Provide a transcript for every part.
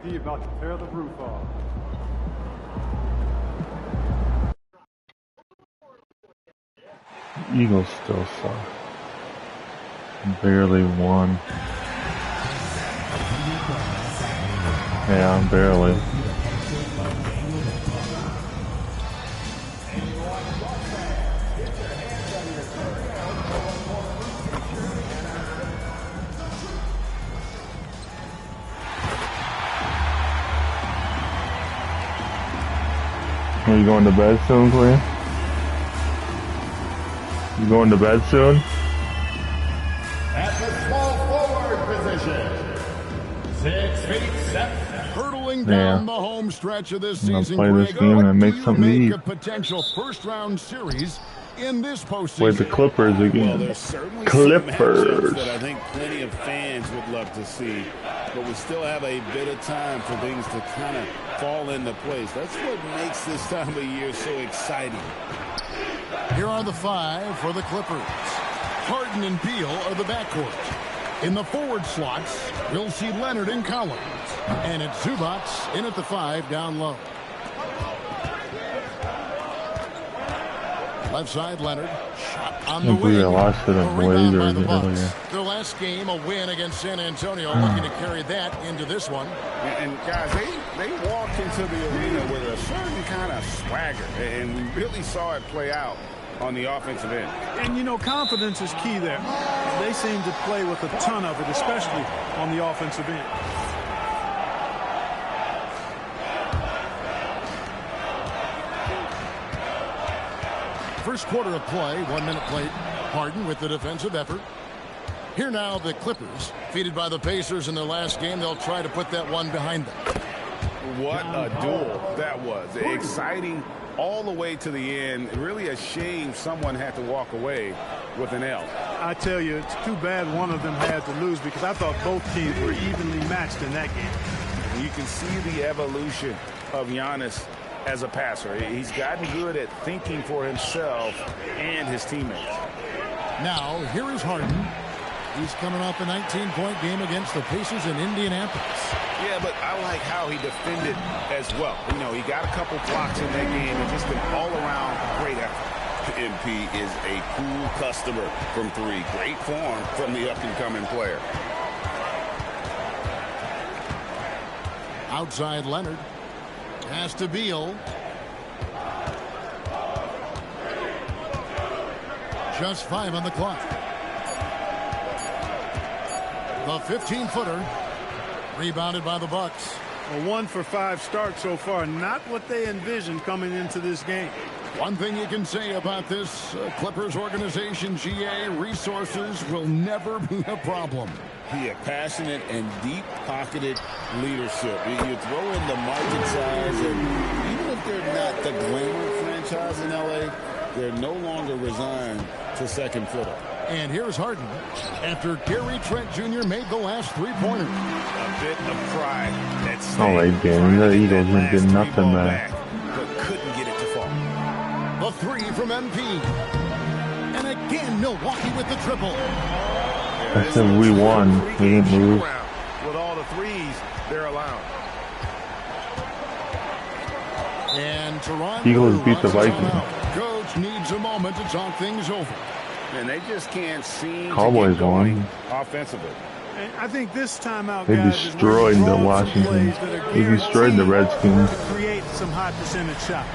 D about to tear the roof off. Eagles still suck. Barely won. Yeah, barely. Are you going to bed soon, Clay? You going to bed soon? At the small forward position, 6 feet 7. Hurtling down the home stretch of this season, play this Greg, game what and make do you something to make eat. a potential first-round series in this postseason? Play the Clippers again. Well, there's certainly Clippers. some matchups that I think plenty of fans would love to see, but we still have a bit of time for things to kind of fall into place. That's what makes this time of year so exciting. Here are the 5 for the Clippers. Harden and Beal are the backcourt. In the forward slots, we'll see Leonard and Collins. And it's Zubats in at the 5 down low. Left side, Leonard. Shot on the wing. Lost to the Rebound by the Blazers Bucks. earlier. Their last game, a win against San Antonio, looking to carry that into this one. And guys, they walked into the arena with a certain kind of swagger, and we really saw it play out on the offensive end. And, you know, confidence is key there. They seem to play with a ton of it, especially on the offensive end. First quarter of play, 1 minute played. Harden with the defensive effort. Here now the Clippers, defeated by the Pacers in their last game. They'll try to put that one behind them. What a duel that was. Exciting all the way to the end. Really a shame someone had to walk away with an L. I tell you, it's too bad one of them had to lose because I thought both teams were evenly matched in that game. You can see the evolution of Giannis as a passer. He's gotten good at thinking for himself and his teammates. Now, here is Harden. He's coming off a 19-point game against the Pacers in Indianapolis. Yeah, but I like how he defended as well. You know, he got a couple blocks in that game and just an all-around great effort. MP is a cool customer from 3. Great form from the up-and-coming player. Outside Leonard. Pass to Beal. Just 5 on the clock. The 15-footer. Rebounded by the Bucks. A 1 for 5 start so far. Not what they envisioned coming into this game. One thing you can say about this Clippers organization, GA, resources will never be a problem. Yeah, passionate and deep-pocketed leadership. You throw in the market size, and even if they're not the glamour franchise in L.A., they're no longer resigned to second fiddle. And here's Harden after Gary Trent Jr. made the last 3-pointer. A bit of pride. That's all right, Dan. The Eagles didn't get nothing back. But couldn't get it to fall. The 3 from MP. And again, Milwaukee with the triple. I said we won. We didn't lose. With all the threes they're allowed. And Toronto Eagles beat the Vikings. Coach needs a moment to talk things over. And they just can't seem Cowboys to get going won. offensively. And I think this timeout, They guys, destroyed the Washington. They destroyed the Redskins. to create some high percentage shots.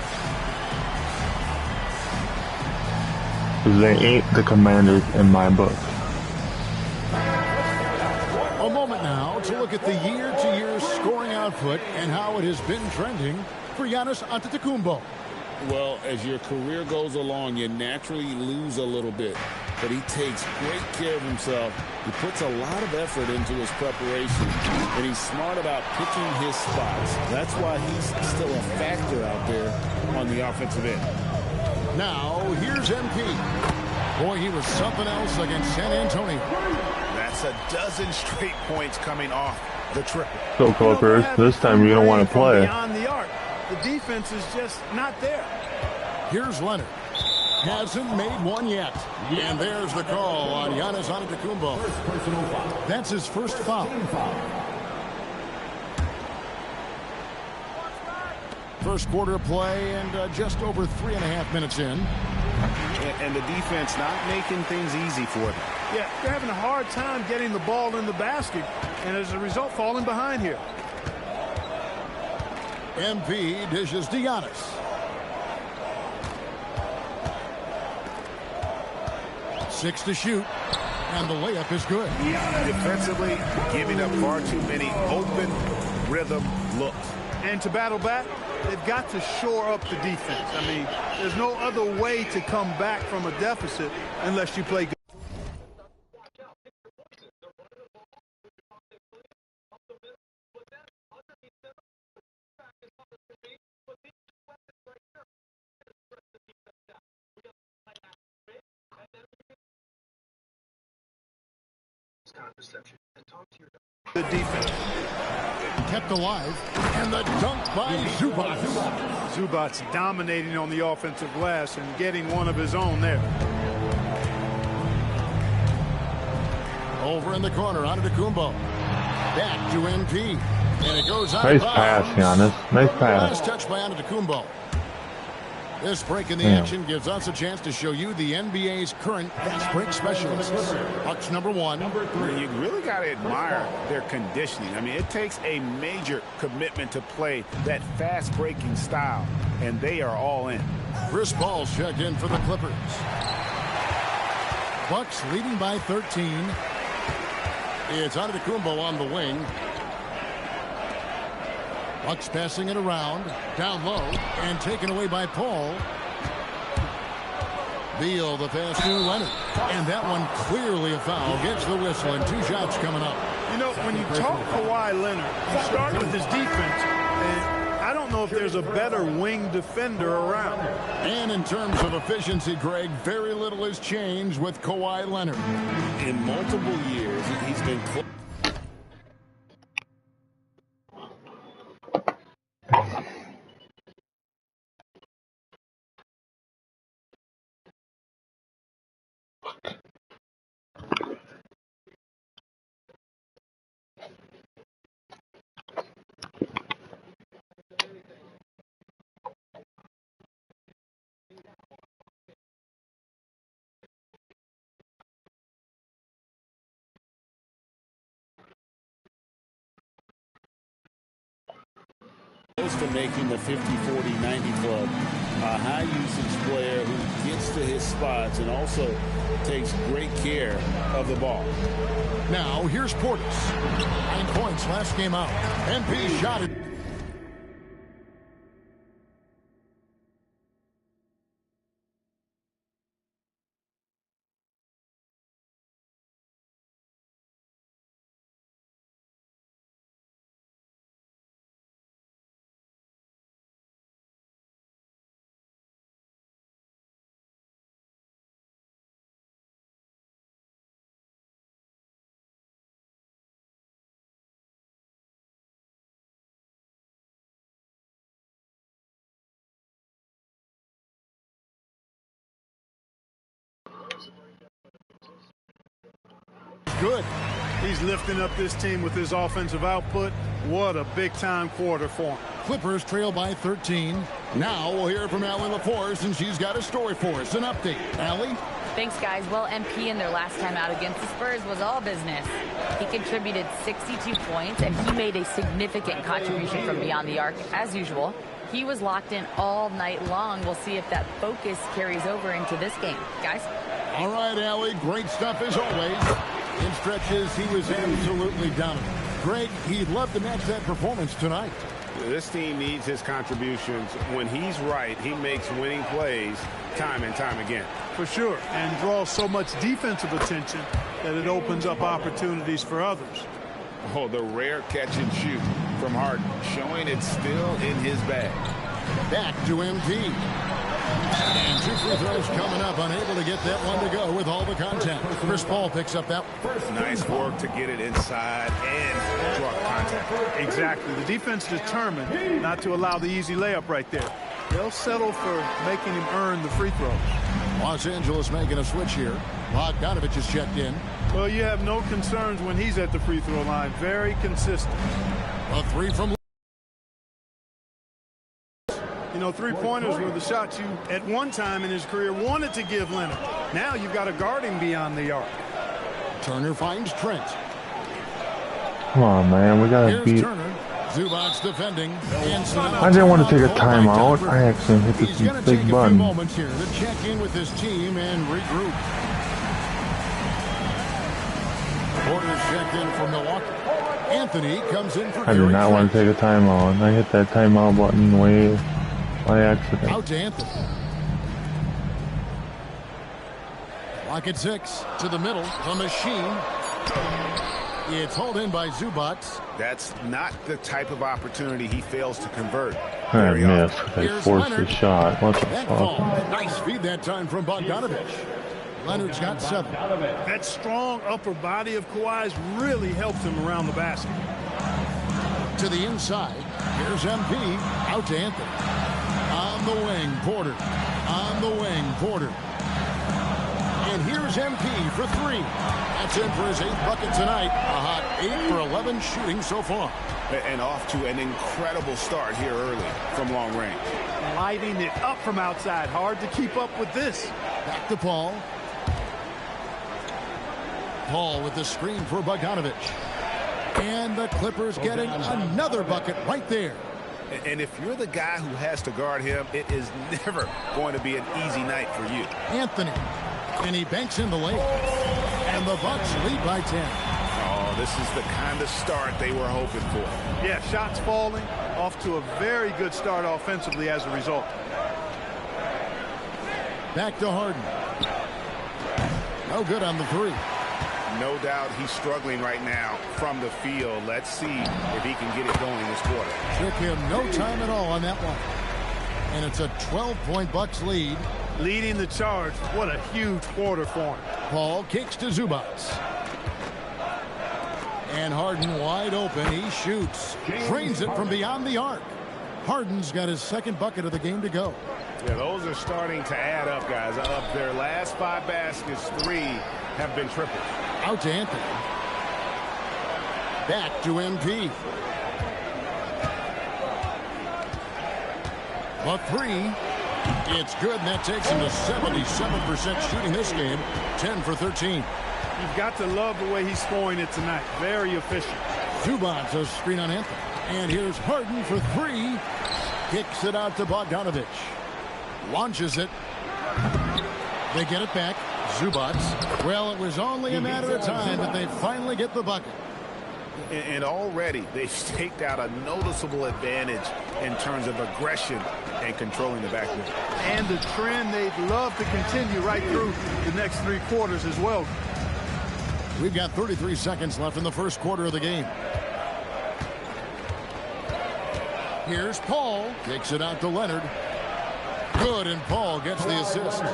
Because they ain't the Commanders in my book. A moment now to look at the year-to-year scoring output and how it has been trending for Giannis Antetokounmpo. Well, as your career goes along, you naturally lose a little bit. But he takes great care of himself. He puts a lot of effort into his preparation. And he's smart about picking his spots. That's why he's still a factor out there on the offensive end. Now, here's MP. Boy, he was something else against San Antonio. That's a dozen straight points coming off the triple. So, Clippers, this time you don't want to play. Beyond the arc. The defense is just not there. Here's Leonard. Hasn't made one yet. And there's the call on Giannis Antetokounmpo. That's his first foul. first quarter of play and just over 3.5 minutes in. And the defense not making things easy for them. Yeah, they're having a hard time getting the ball in the basket, and as a result, falling behind here. MP dishes to Giannis. Six to shoot, and the layup is good. Defensively, giving up far too many open rhythm looks. And to battle back, they've got to shore up the defense. I mean, there's no other way to come back from a deficit unless you play good. The defense kept alive, and the dunk by Zubac. Zubac's dominating on the offensive glass and getting one of his own there. Over in the corner, Antetokounmpo. Back to MP, and it goes out. Nice pass, Giannis. Nice pass. Nice touch by Antetokounmpo. This break in the action gives us a chance to show you the NBA's current fast break specialists. Bucks number one. You really got to admire their conditioning. I mean, it takes a major commitment to play that fast breaking style, and they are all in. Chris Paul's checked in for the Clippers. Bucks leading by 13. It's Antetokounmpo on the wing. Bucks passing it around, down low, and taken away by Paul. Beal, the pass to Leonard. And that one clearly a foul. Gets the whistle, and 2 shots coming up. You know, when you talk Kawhi Leonard, you start with his defense, and I don't know if there's a better wing defender around. And in terms of efficiency, Greg, very little has changed with Kawhi Leonard. In multiple years, he's been close. To making the 50-40-90 club, a high usage player who gets to his spots and also takes great care of the ball. Now here's Portis. 9 points last game out. MP shot it. Good. He's lifting up this team with his offensive output. What a big-time quarter for him. Clippers trail by 13. Now we'll hear from Allie LaForce, and she's got a story for us. An update. Allie? Thanks, guys. Well, MP in their last time out against the Spurs was all business. He contributed 62 points, and he made a significant contribution from beyond the arc, as usual. He was locked in all night long. We'll see if that focus carries over into this game. Guys? All right, Allie. Great stuff as always. In stretches, he was absolutely dominant. Greg, he'd love to match that performance tonight. This team needs his contributions. When he's right, he makes winning plays time and time again. For sure, and draws so much defensive attention that it opens up opportunities for others. Oh, the rare catch and shoot from Harden, showing it's still in his bag. Back to MP. And 2 free throws coming up, unable to get that one to go with all the contact. Chris Paul picks up that one. Nice work to get it inside and draw contact. Exactly. The defense determined not to allow the easy layup right there. They'll settle for making him earn the free throws. Los Angeles making a switch here. Bogdanovich is checked in. Well, you have no concerns when he's at the free throw line. Very consistent. A 3 from You know, three-pointers were the shots you, at one time in his career, wanted to give Leonard. Now you've got to guard him beyond the arc. Turner finds Trent. Come on, man. We gotta Here's beat. Turner. Zubac's defending. I didn't want to take a timeout. I actually hit He's this going to take big a few button. moments here to check in with his team and regroup. Porter's checked in for Milwaukee. Anthony comes in for I did not want to take a timeout. I hit that timeout button way by accident. Out to Anthony. Clock at 6 to the middle. The machine. It's hauled in by Zubac. That's not the type of opportunity he fails to convert. I missed. I forced the shot. What the fuck? Nice feed that time from Bogdanovich. Leonard's got 7. That strong upper body of Kawhi's really helped him around the basket. To the inside. Here's MP. Out to Anthony. On the wing, Porter. On the wing, Porter. And here's MP for 3. That's in for his 8th bucket tonight. A hot 8 for 11 shooting so far. And off to an incredible start here early from long range. Lighting it up from outside. Hard to keep up with this. Back to Paul. Paul with the screen for Bogdanovich. And the Clippers getting another bucket right there. And if you're the guy who has to guard him, it is never going to be an easy night for you. Anthony. And he banks in the layup. And the Bucks lead by 10. Oh, this is the kind of start they were hoping for. Yeah, shots falling. Off to a very good start offensively as a result. Back to Harden. No good on the 3. No doubt he's struggling right now from the field. Let's see if he can get it going this quarter. Took him no time at all on that one. And it's a 12-point Bucks lead. Leading the charge. What a huge quarter for him. Paul kicks to Zubac. And Harden wide open. He shoots. Drains it from beyond the arc. Harden's got his 2nd bucket of the game to go. Yeah, those are starting to add up, guys. Of their last 5 baskets, 3 have been triples. Out to Anthony. Back to MP. A 3. It's good, and that takes him to 77% shooting this game. 10 for 13. You've got to love the way he's scoring it tonight. Very efficient. Zubac a screen on Anthony. And here's Harden for 3. Kicks it out to Bogdanovich. Launches it. They get it back. Zubac. Well, it was only a matter of time that they finally get the bucket. And already they've staked out a noticeable advantage in terms of aggression and controlling the backcourt. And the trend they'd love to continue right through the next 3 quarters as well. We've got 33 seconds left in the first quarter of the game. Here's Paul. Kicks it out to Leonard. Good, and Paul gets the assist.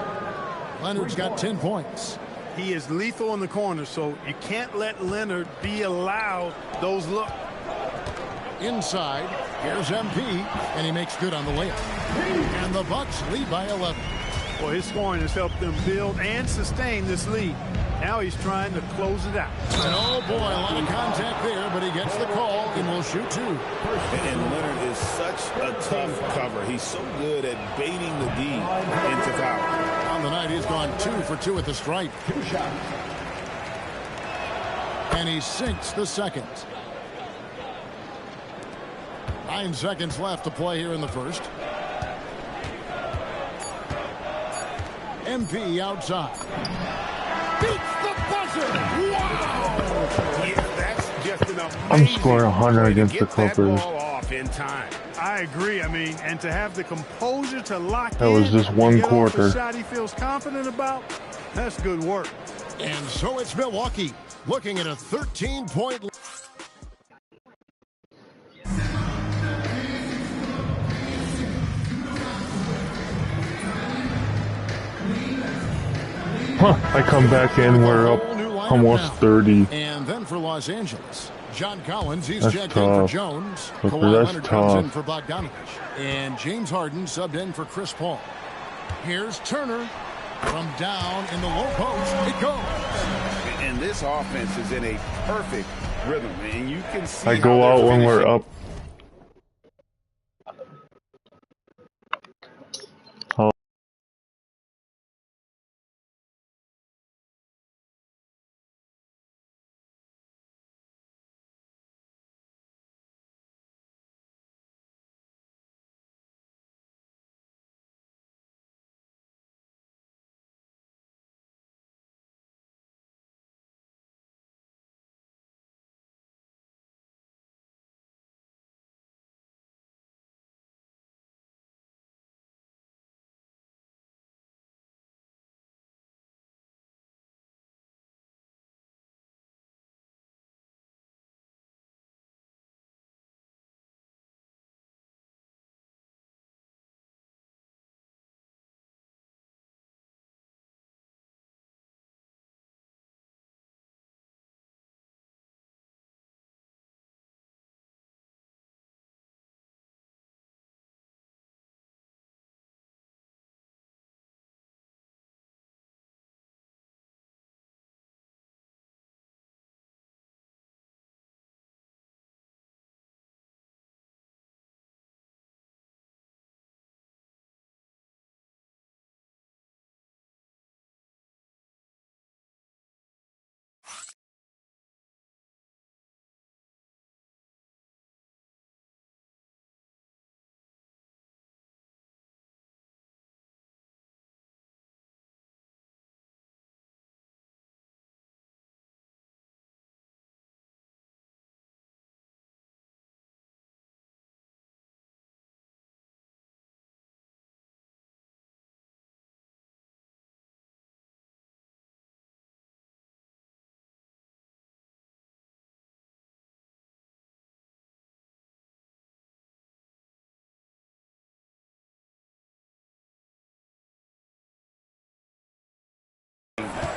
Leonard's got 10 points. He is lethal in the corner, so you can't let Leonard be allowed those looks. Inside, here's MP, and he makes good on the layup. And the Bucks lead by 11. Well, his scoring has helped them build and sustain this lead. Now he's trying to close it out. And oh boy, a lot of contact there, but he gets the call and will shoot 2. And Leonard is such a tough cover. He's so good at baiting the D into foul. On the night, he's gone 2 for 2 at the stripe. And he sinks the second. 9 seconds left to play here in the first. MP outside. Beats the buzzer. Wow! Yeah, that's just an amazing I'm scoring 100 against the get that Clippers. ball off in time. I agree. I mean, and to have the composure to lock in. That was just and 1 get off quarter. a shot he feels confident about. That's good work. And so it's Milwaukee looking at a 13-point. I come back in, we're up almost 30. And then for Los Angeles, John Collins, he's That's checked in for tough. Jones. But Kawhi that's Leonard comes in tough. for Bogdanovich. And James Harden subbed in for Chris Paul. Here's Turner from down in the low post. It goes. And this offense is in a perfect rhythm, and you can see I how go they're out when we're finishing. up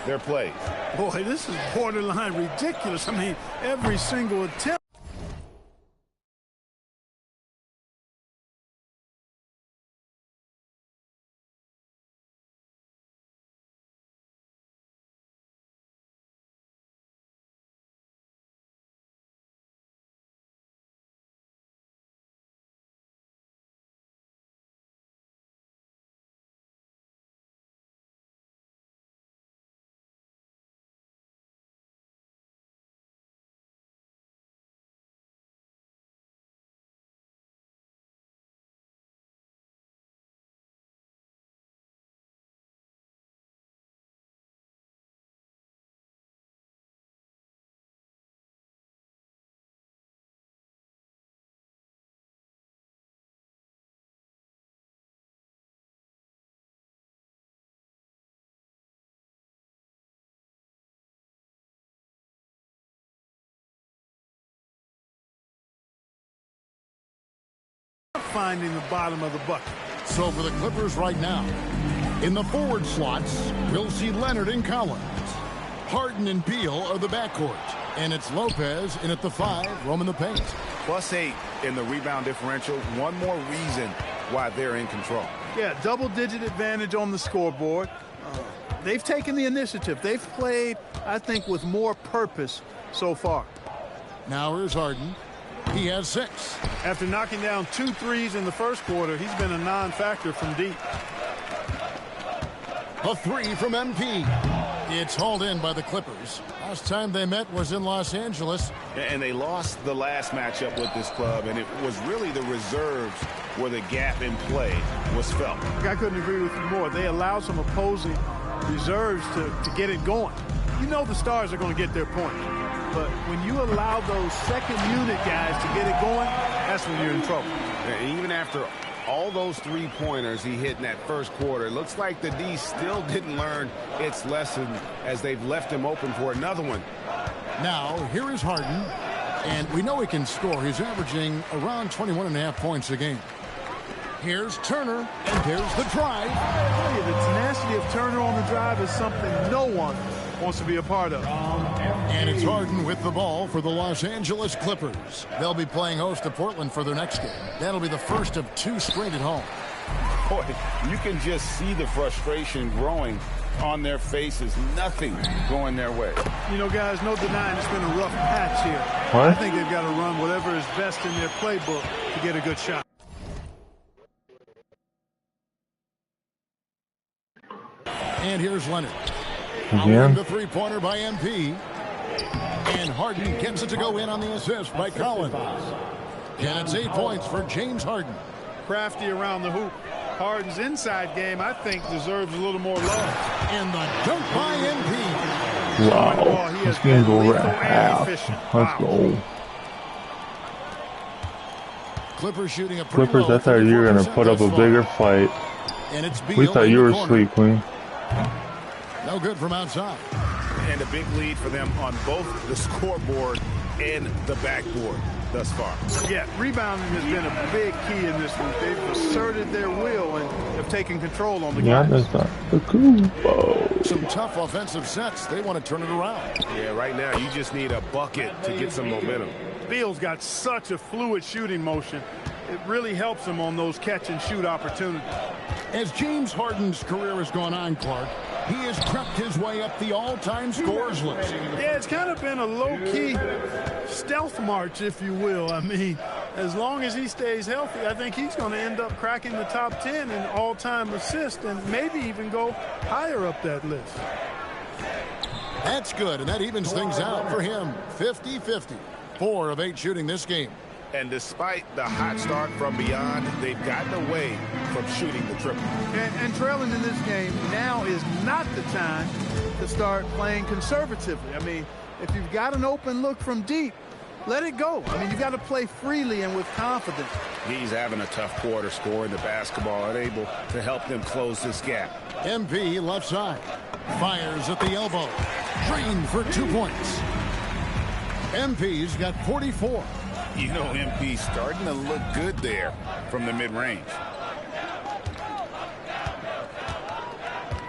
their plays. Boy, this is borderline ridiculous. I mean, every single attempt. Finding the bottom of the bucket. So for the Clippers right now, in the forward slots, we'll see Leonard and Collins. Harden and Beal are the backcourt. And it's Lopez in at the 5, roaming the paint. +8 in the rebound differential. One more reason why they're in control. Yeah, double-digit advantage on the scoreboard. They've taken the initiative. They've played, I think, with more purpose so far. Now here's Harden. He has 6. After knocking down 2 threes in the first quarter, he's been a non-factor from deep. A 3 from MP. It's hauled in by the Clippers. Last time they met was in Los Angeles. And they lost the last matchup with this club, and it was really the reserves where the gap in play was felt. I couldn't agree with you more. They allowed some opposing reserves to get it going. You know the stars are going to get their points. But when you allow those second unit guys to get it going, that's when you're in trouble. And even after all those 3-pointers he hit in that first quarter, it looks like the D still didn't learn its lesson as they've left him open for another one. Now, here is Harden, and we know he can score. He's averaging around 21.5 points a game. Here's Turner, and here's the drive. The tenacity of Turner on the drive is something no one wants to be a part of. And it's Harden with the ball for the Los Angeles Clippers. They'll be playing host to Portland for their next game. That'll be the first of 2 straight at home. Boy, you can just see the frustration growing on their faces. Nothing going their way. You know, guys, no denying it's been a rough patch here. What? I think they've got to run whatever is best in their playbook to get a good shot. And here's Leonard. Again? The 3-pointer by MP. And Harden gets it to go in on the assist by Collins. And it's 8 points for James Harden. Crafty around the hoop. Harden's inside game, I think, deserves a little more love. And the dunk by MP. Wow. This game's over at half. Let's go. Clippers shooting a Clippers, I thought you were going to put up a bigger fight. And it's We thought you were asleep, Queen. No good from outside. And a big lead for them on both the scoreboard and the backboard thus far. Yeah, rebounding has been a big key in this one. They've asserted their will and have taken control on the Yeah, game. that's not the Kubo. Some tough offensive sets. They want to turn it around. Yeah, right now you just need a bucket to get some momentum. Beal's got such a fluid shooting motion. It really helps him on those catch-and-shoot opportunities. As James Harden's career has gone on, Clark, he has crept his way up the all-time scorers list. Yeah, it's kind of been a low-key stealth march, if you will. I mean, as long as he stays healthy, I think he's going to end up cracking the top 10 in all-time assists and maybe even go higher up that list. That's good, and that evens things out for him. 50-50. 4 of 8 shooting this game. And despite the hot start from beyond, they've gotten away from shooting the triple. And trailing in this game, now is not the time to start playing conservatively. I mean, if you've got an open look from deep, let it go. I mean, you've got to play freely and with confidence. He's having a tough quarter scoring the basketball, unable to help them close this gap. MP left side. Fires at the elbow. Drained for 2 points. MP's got 44. You know, MP starting to look good there from the mid-range.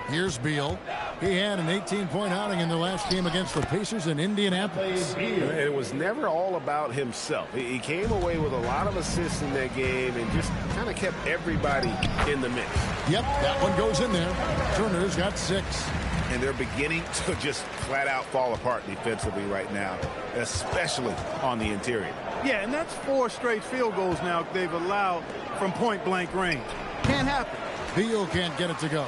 Here's Beal. He had an 18-point outing in the last game against the Pacers in Indianapolis. It was never all about himself. He came away with a lot of assists in that game and just kind of kept everybody in the mix. Yep, that one goes in there. Turner's got 6. And they're beginning to just flat out fall apart defensively right now, especially on the interior. Yeah, and that's 4 straight field goals now they've allowed from point-blank range. Can't happen. Beal can't get it to go.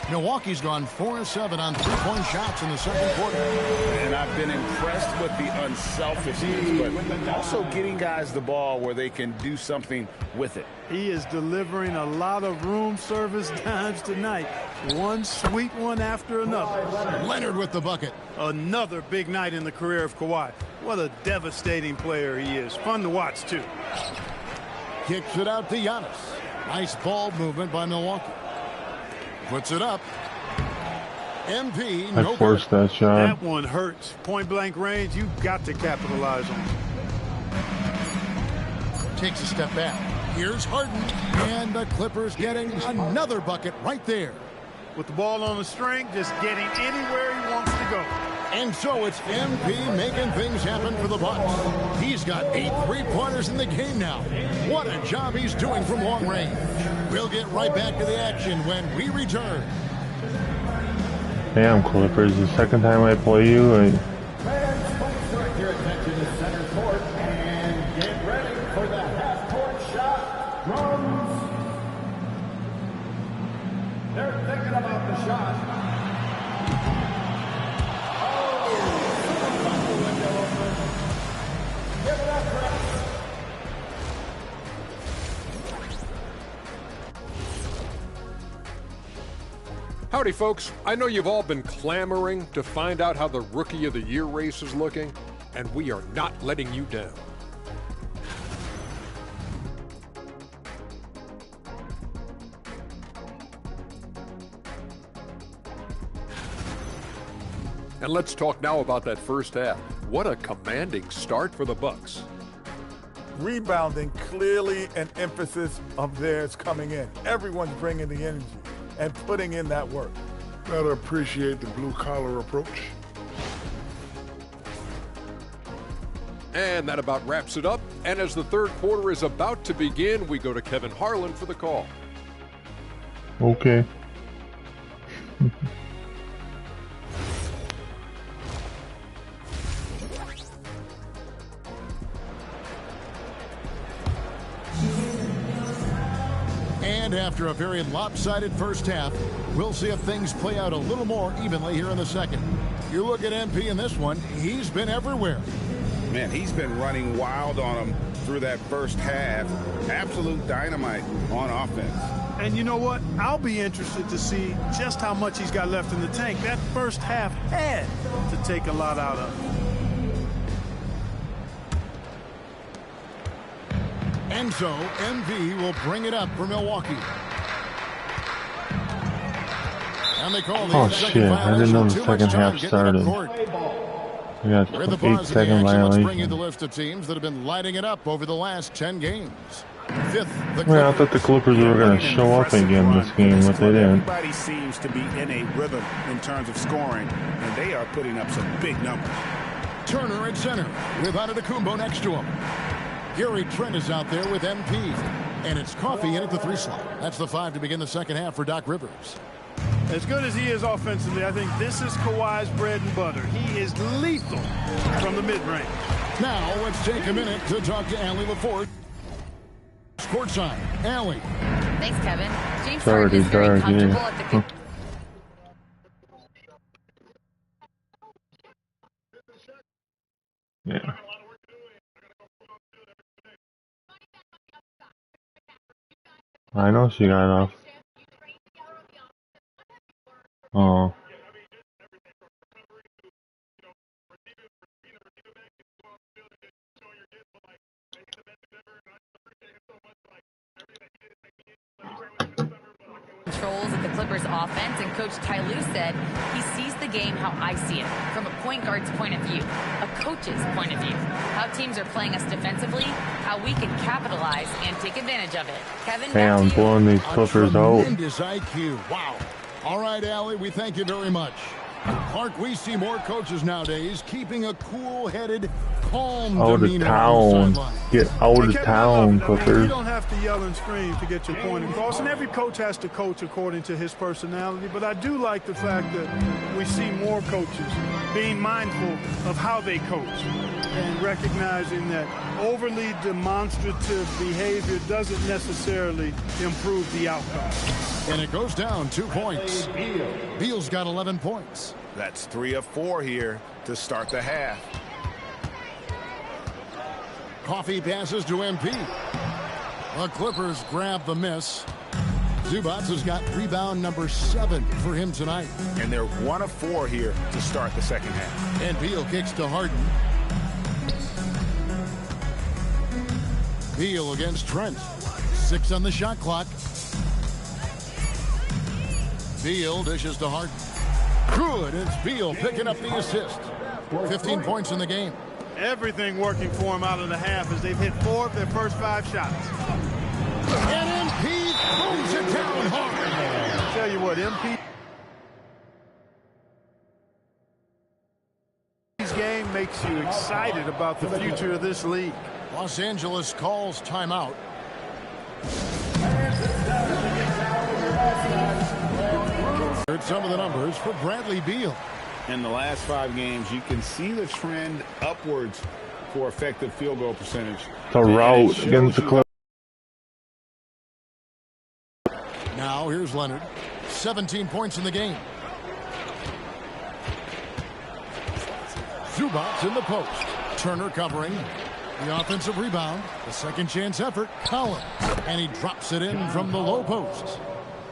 Milwaukee's gone 4-7 on 3-point shots in the second quarter. And I've been impressed with the unselfishness, but also getting guys the ball where they can do something with it. He is delivering a lot of room service times tonight. One sweet one after another. Leonard with the bucket. Another big night in the career of Kawhi. What a devastating player he is. Fun to watch, too. Kicks it out to Giannis. Nice ball movement by Milwaukee. Puts it up. MP, no I forced that shot. That one hurts. Point-blank range, you've got to capitalize on it. Takes a step back. Here's Harden. And the Clippers getting another bucket right there. With the ball on the string, just getting anywhere he wants to go. And so it's MP making things happen for the Bucks. He's got 8 3-pointers in the game now. What a job he's doing from long range. We'll get right back to the action when we return. Damn, Clippers, the second time I play you, Your attention to center court and get ready for the half-court shot. Drums. They're thinking about the shot. Give it up, Chris. Howdy, folks. I know you've all been clamoring to find out how the Rookie of the Year race is looking, and we are not letting you down. And let's talk now about that first half. What a commanding start for the Bucks. Rebounding clearly an emphasis of theirs coming in. Everyone's bringing the energy and putting in that work. Gotta appreciate the blue-collar approach. And that about wraps it up. And as the third quarter is about to begin, we go to Kevin Harlan for the call. Okay. And after a very lopsided first half, we'll see if things play out a little more evenly here in the second. You look at MP in this one, he's been everywhere. Man, he's been running wild on them through that first half. Absolute dynamite on offense. And you know what? I'll be interested to see just how much he's got left in the tank. That first half had to take a lot out of him. And so MV will bring it up for Milwaukee. And they call Oh shit, I didn't know the second half started. We got We're the 8-second Let's bring you the violation. list of teams that have been lighting it up over the last 10 games. Fifth, the Well, I thought the Clippers were going to show up again this game, but they didn't. Everybody seems to be in a rhythm in terms of scoring, and they are putting up some big numbers. Turner at center with Antetokounmpo next to him. Gary Trent is out there with MP. And it's Coffey in at the 3 slot. That's the 5 to begin the second half for Doc Rivers. As good as he is offensively, I think this is Kawhi's bread and butter. He is lethal from the mid-range. Now let's take a minute to talk to Allie LaForge. Courtside, Allie. Thanks, Kevin. James Sorry, Harden is very dark, comfortable yeah. at the Yeah. I know she got off. Oh. controls of the Clippers offense, and Coach Ty Lue said he sees the game how I see it, from a point guard's point of view, a coach's point of view, how teams are playing us defensively, how we can capitalize and take advantage of it. Kevin, Hey, I'm blowing these Clippers out. Tremendous IQ. Wow. All right, Allie, we thank you very much. Clark, we see more coaches nowadays keeping a cool-headed, calm demeanor on the sideline. Get out of town, Clippers. You don't have to yell and scream to get your point across, and every coach has to coach according to his personality. But I do like the fact that we see more coaches being mindful of how they coach and recognizing that overly demonstrative behavior doesn't necessarily improve the outcome. And it goes down 2 points. Beal's got 11 points. That's 3 of 4 here to start the half. Coffee passes to MP. The Clippers grab the miss. Zubac has got rebound number 7 for him tonight. And they're 1 of 4 here to start the second half. And Beal kicks to Harden. Beal against Trent. 6 on the shot clock. Beal dishes to Harden. Good. It's Beal picking up the assist. 15 points in the game. Everything working for him out of the half as they've hit 4 of their first 5 shots. And MP throws it down hard. I'll tell you what, MP's game makes you excited about the future of this league. Los Angeles calls timeout. Heard some of the numbers for Bradley Beal. In the last 5 games, you can see the trend upwards for effective field goal percentage. The route against the Clippers. Now here's Leonard. 17 points in the game. Zubac in the post. Turner covering. The offensive rebound. The second chance effort. Collins. And he drops it in from the low post.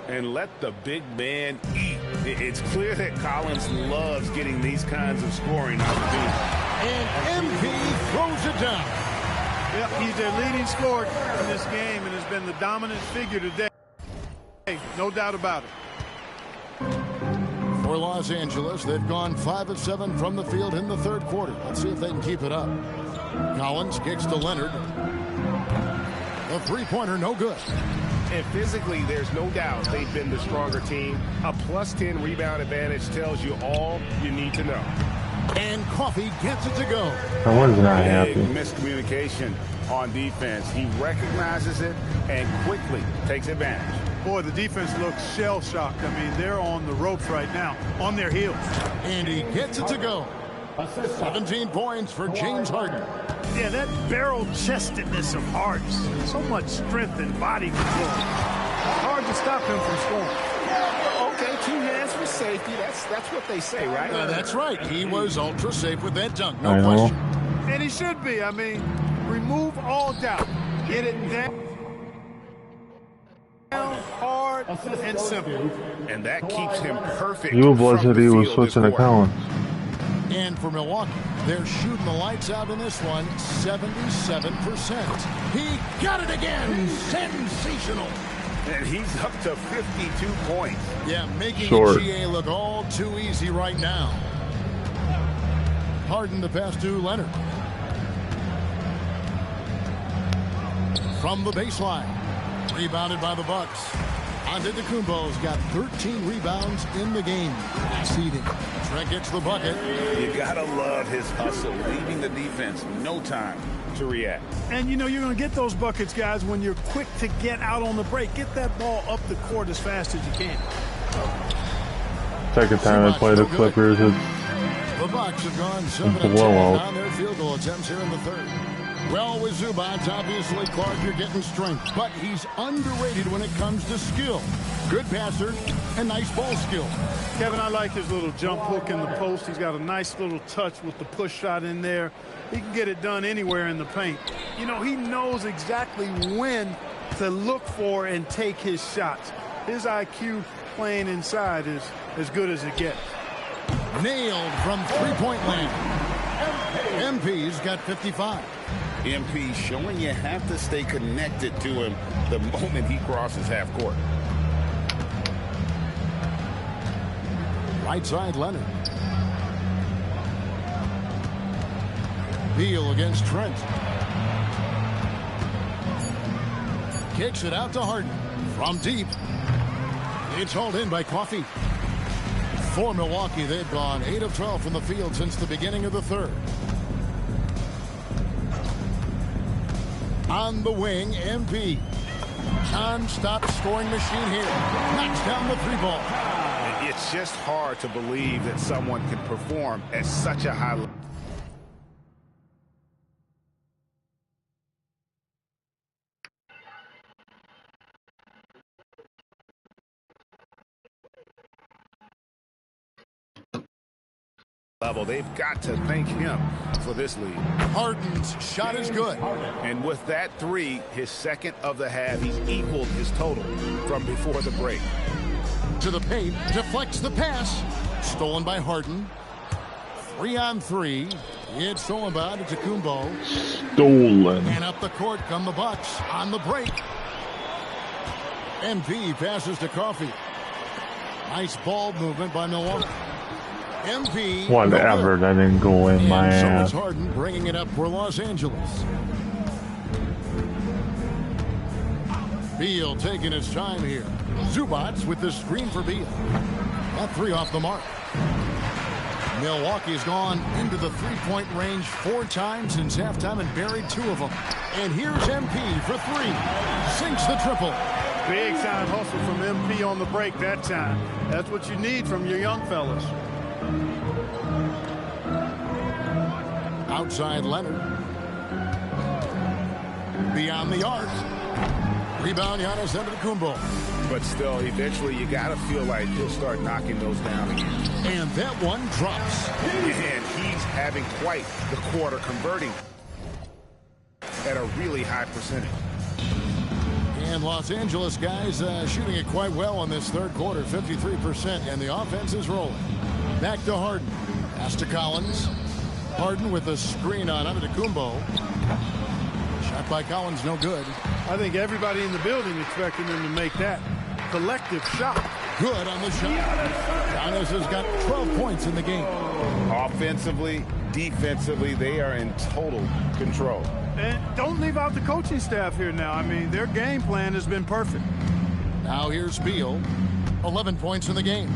And let the big man eat. It's clear that Collins loves getting these kinds of scoring opportunities. And MP throws it down. Yep, he's their leading scorer in this game and has been the dominant figure today. No doubt about it. For Los Angeles, they've gone 5 of 7 from the field in the third quarter. Let's see if they can keep it up. Collins kicks to Leonard. The three-pointer, no good. And physically, there's no doubt they've been the stronger team. A +10 rebound advantage tells you all you need to know. And Coffee gets it to go. I was not happy. Miscommunication on defense. He recognizes it and quickly takes advantage. Boy, the defense looks shell-shocked. I mean, they're on the ropes right now, on their heels. And he gets it to go. 17 points for James Harden. Yeah, that barrel-chestedness of Harden. So much strength and body control. Hard to stop him from scoring. Okay, 2 hands for safety. That's what they say, right? That's right. He was ultra safe with that dunk. No question. And he should be. I mean, remove all doubt. Get it down. Hard and simple. And that keeps him perfect. You said he was switching to Collins. And for Milwaukee, they're shooting the lights out in this one, 77%. He got it again. Sensational. And he's up to 52 points. Yeah, making the GA look all too easy right now. Harden the pass to Leonard. From the baseline. Rebounded by the Bucks. Antetokounmpo's got 13 rebounds in the game. Exceeding. Trent gets the bucket. You gotta love his hustle, leaving the defense no time to react. And you know you're going to get those buckets, guys, when you're quick to get out on the break. Get that ball up the court as fast as you can. Second time I play the Clippers. The Bucks have gone 7 of 10 on their field goal attempts here in the third. Well, with Zubac, obviously, Clark, you're getting strength, but he's underrated when it comes to skill. Good passer and nice ball skill. Kevin, I like his little jump hook in the post. He's got a nice little touch with the push shot in there. He can get it done anywhere in the paint. You know, he knows exactly when to look for and take his shots. His IQ playing inside is as good as it gets. Nailed from three-point land. MP's got 55. MP showing you have to stay connected to him the moment he crosses half court. Right side, Leonard. Beal against Trent. Kicks it out to Harden. From deep. It's hauled in by Coffey. For Milwaukee, they've gone 8 of 12 from the field since the beginning of the third. On the wing, MP. Non-stop scoring machine here. Knocks down the 3-ball. It's just hard to believe that someone can perform at such a high level. They've got to thank him for this lead. Harden's shot is good. And with that 3, his second of the half, he's equaled his total from before the break. To the paint, deflects the pass. Stolen by Harden. 3-on-3. It's stolen by Antetokounmpo. Stolen. And up the court come the Bucks on the break. MP passes to Coffey. Nice ball movement by Milwaukee. MP. Whatever, that didn't go in my ass. So it's Harden bringing it up for Los Angeles. Beal taking his time here. Zubac with the screen for Beal. That 3 off the mark. Milwaukee's gone into the 3-point range 4 times since halftime and buried 2 of them. And here's MP for 3. Sinks the triple. Big time hustle from MP on the break that time. That's what you need from your young fellas. Outside Leonard. Beyond the arc. Rebound Giannis Antetokounmpo. But still, eventually you got to feel like he'll start knocking those down again. And that one drops. And he's having quite the quarter, converting at a really high percentage. And Los Angeles guys shooting it quite well in this third quarter, 53%, and the offense is rolling. Back to Harden. Pass to Collins. Harden with a screen on Antetokounmpo. Shot by Collins, no good. I think everybody in the building expecting him to make that collective shot. Good on the shot. Giannis has got 12 points in the game. Offensively, defensively, they are in total control. And don't leave out the coaching staff here now. I mean, their game plan has been perfect. Now here's Beal. 11 points in the game.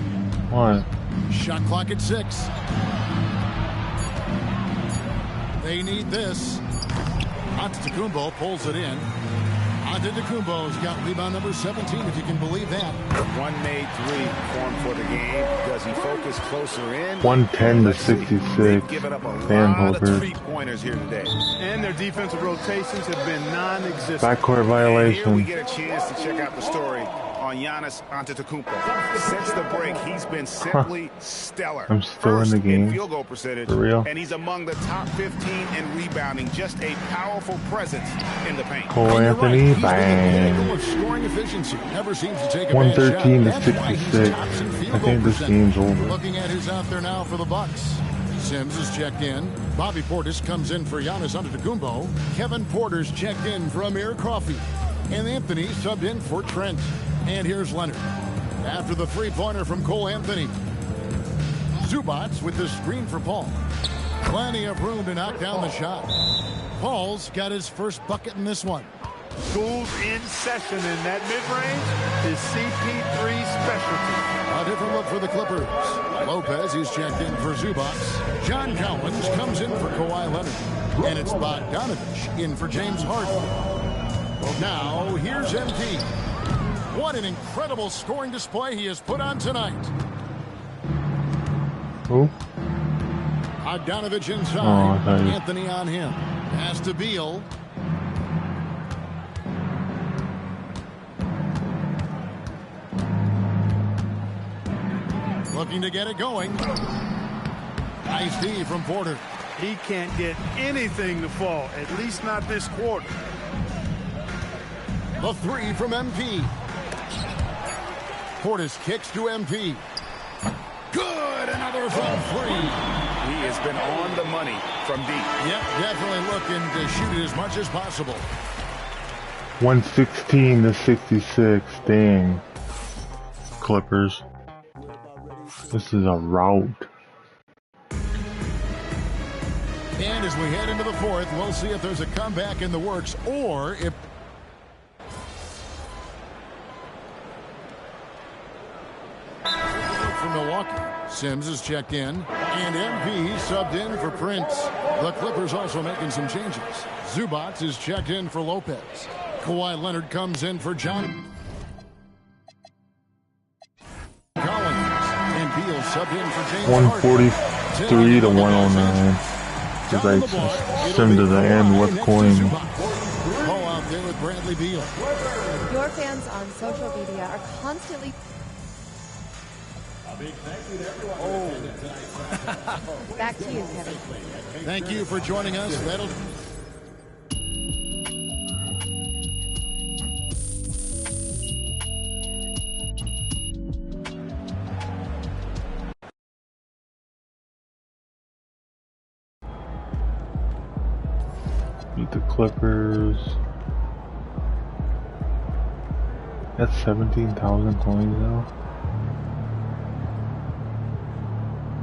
What? Shot clock at 6. They need this. Antetokounmpo pulls it in. Antetokounmpo's got rebound number 17, if you can believe that. One made 3 formed for the game. Does he focus closer in? 110 to 66. Given up a Fan lot of hookers. 3-pointers here today. And their defensive rotations have been non-existent. Backcourt violation. Here we get a chance to check out the story on Giannis Antetokounmpo. Since the break, he's been simply stellar. I'm still in the game. Field goal percentage, For real. and he's among the top 15 in rebounding. Just a powerful presence in the paint. Cole Anthony, Right. bang. With scoring efficiency, never seems to take a 113 bad to shot. That's why he's 66. tops in field I goal think this percentage. game's over. Looking at who's out there now for the Bucks. Sims is checked in. Bobby Portis comes in for Giannis Antetokounmpo. Kevin Porter's checked in for Amir Coffey. And Anthony subbed in for Trent. And here's Leonard. After the 3-pointer from Cole Anthony. Zubac with the screen for Paul. Plenty of room to knock down the shot. Paul's got his first bucket in this one. School's in session, and that mid-range is CP3's specialty. A different look for the Clippers. Lopez is checked in for Zubac. John Collins comes in for Kawhi Leonard. And it's Bogdanovich in for James Harden. Now, here's MP. What an incredible scoring display he has put on tonight. Who? Bogdanovich inside. Oh, I thought you- Anthony on him. Pass to Beal. Looking to get it going. Nice D from Porter. He can't get anything to fall, at least not this quarter. The 3 from MP. Portis kicks to MP. Good, another from 3. He has been on the money from deep. Yep, definitely looking to shoot it as much as possible. 116 to 66. Dang. Clippers. This is a rout. And as we head into the fourth, we'll see if there's a comeback in the works or if Sims is checked in, and MP subbed in for Prince. The Clippers also making some changes. Zubac is checked in for Lopez. Kawhi Leonard comes in for John Collins. And Beal subbed in for James 143 to 109. Because I simmed to the end with coin. Ball out there with Bradley Beal. Your fans on social media are constantly... A big thank you to everyone. Back to you, Kevin. Thank you for joining us. That'll... Beat the Clippers. That's 17,000 coins now.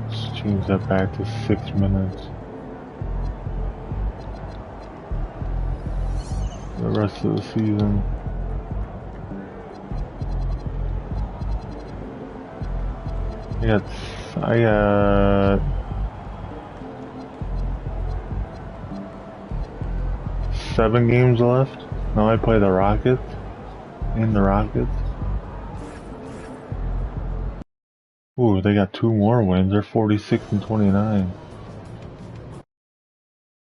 Let's change that back to 6 minutes. The rest of the season. I got 7 games left. Now I play the Rockets. In the Rockets. Ooh, they got 2 more wins. They're 46 and 29.